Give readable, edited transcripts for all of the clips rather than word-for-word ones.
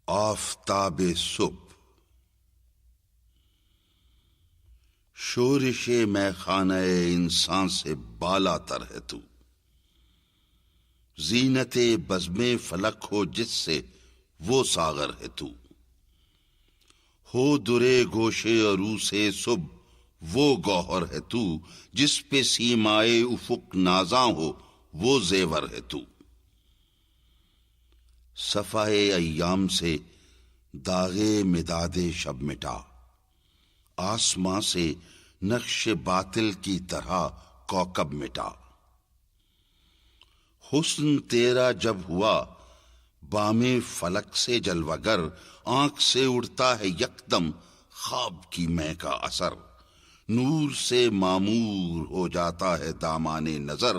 آفتاب صبح، شورش میں خانہ انسان سے بالا تر ہے تو، زینت بزم فلک ہو جس سے وہ ساغر ہے تو، ہو درے گوشے عروس صبح وہ گوہر ہے تو، جس پہ سیمائے افق نازاں ہو وہ زیور ہے تو، صفائے ایام سے داغے مداد شب مٹا، آسماں سے نقش باطل کی طرح کوكب مٹا، حسن تیرا جب ہوا بام فلک سے جلوہ گر، آنکھ سے اڑتا ہے یکدم خواب کی مے کا اثر، نور سے معمور ہو جاتا ہے دامان نظر،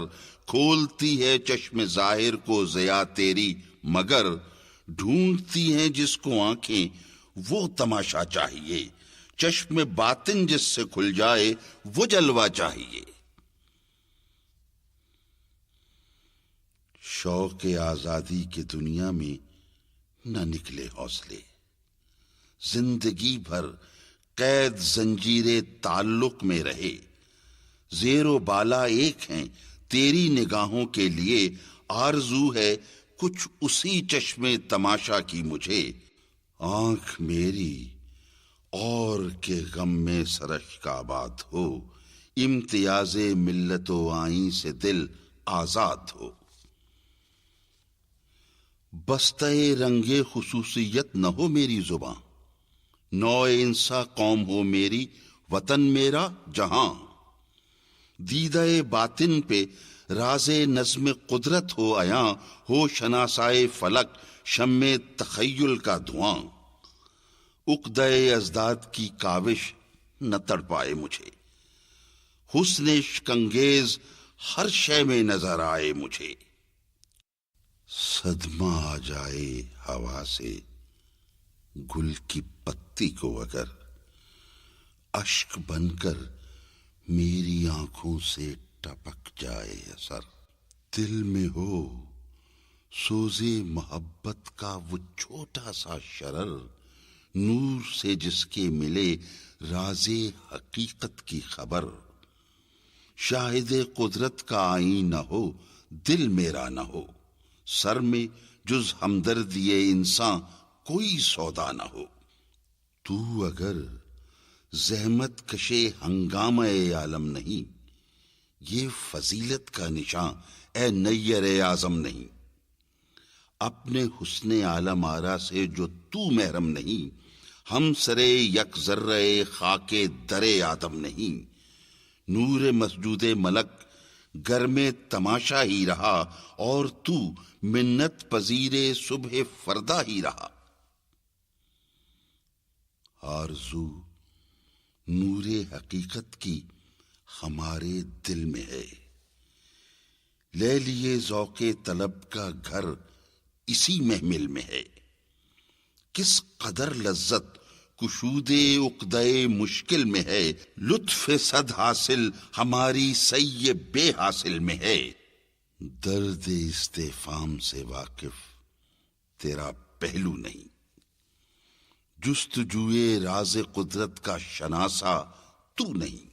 کھولتی ہے چشم ظاہر کو ضیا تیری مگر، ڈھونڈتی ہیں جس کو آنکھیں وہ تماشا چاہیے، چشم باطن جس سے کھل جائے وہ جلوہ چاہیے، شوق آزادی کی دنیا میں نہ نکلے حوصلے، زندگی بھر قید زنجیر تعلق میں رہے، زیر و بالا ایک ہیں تیری نگاہوں کے لیے، آرزو ہے کچھ اسی چشم تماشا کی مجھے، آنکھ میری اور کے غم میں سرش کا آباد ہو، امتیاز ملت و آئین سے دل آزاد ہو، بستہ رنگ خصوصیت نہ ہو میری زباں، نوع انسا قوم ہو میری، وطن میرا جہاں، دیدہ باطن پہ راز نظم قدرت ہو عیاں، ہو شناسائے فلک شمع تخیل کا دھواں، عقدہ ازداد کی کاوش نہ تڑپائے مجھے، حسن عشق انگیز ہر شے میں نظر آئے مجھے، صدمہ آ جائے ہوا سے گل کی پتی کو اگر، اشک بن کر میری آنکھوں سے ٹپک جائے اثر، دل میں ہو سوزے محبت کا وہ چھوٹا سا شرر، نور سے جس کے ملے راز حقیقت کی خبر، شاہد قدرت کا آئین نہ ہو دل میرا نہ ہو، سر میں جز ہمدردی انسان کوئی سودا نہ ہو، تو اگر زحمت کشے ہنگامہ عالم نہیں، یہ فضیلت کا نشاں اے نیر اعظم نہیں، اپنے حسن عالم آرا سے جو تو محرم نہیں، ہم سرے یک ذرہ خاک در آدم نہیں، نور مسجود ملک گر میں تماشا ہی رہا، اور تو منت پذیر صبح فردا ہی رہا، آرزو نور حقیقت کی ہمارے دل میں ہے، لے لیے ذوق طلب کا گھر اسی محمل میں ہے، کس قدر لذت کشود عقدہ مشکل میں ہے، لطف صد حاصل ہماری سی بے حاصل میں ہے، درد استفہام سے واقف تیرا پہلو نہیں، جستجوئے راز قدرت کا شناسا تو نہیں،